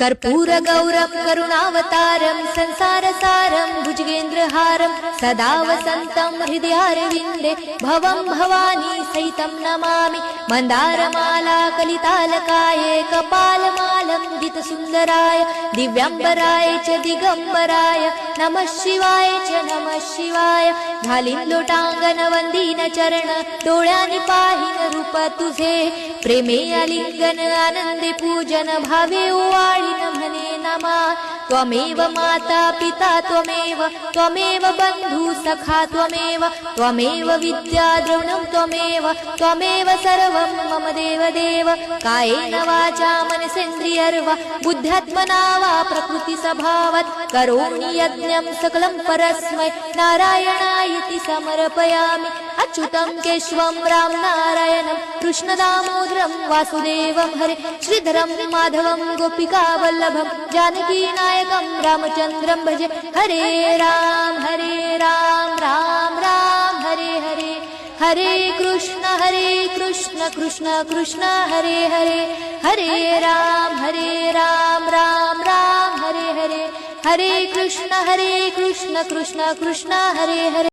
कर्पूरगौरं करुणावतारं संसारसारं भुजगेन्द्रहारं सदा वसन्तं हृदयारविन्दे भवं भवानी सहितं नमामि। मन्दारमाला कलितालकाये कपालमालं गीतसुन्दराय दिव्याम्बराय च दिगम्बराय नमः शिवाय च नमः शिवाय। घालीन लोटांगण वंदीन चरण डोळ्याने पाहीन रूप तुझे प्रेमे आलिंगन आनंदे पूजन भावे ओवाळीन म्हणे नमा। त्वमेव माता पिता त्वमेव बंधु सखा त्वमेव विद्या द्रविणं त्वमेव सर्वं मम देव। कायेन वाचा मनसेन्द्रियर्वा बुद्ध्यात्मना वा प्रकृति स्वभावात् करोमि यज्ञं सकलं परस्मै नारायणायति समर्पयामि। अच्युतं केशवं राम नारायणं कृष्णदामोदरं वासुदेवं हरे श्रीधरं माधवं गोपिकावल्लभं जानकीनायकं रामचन्द्रं भजे। हरे राम राम राम हरे हरे हरे कृष्ण कृष्ण कृष्ण हरे हरे हरे राम राम राम हरे हरे हरे कृष्ण कृष्ण कृष्ण हरे हरे।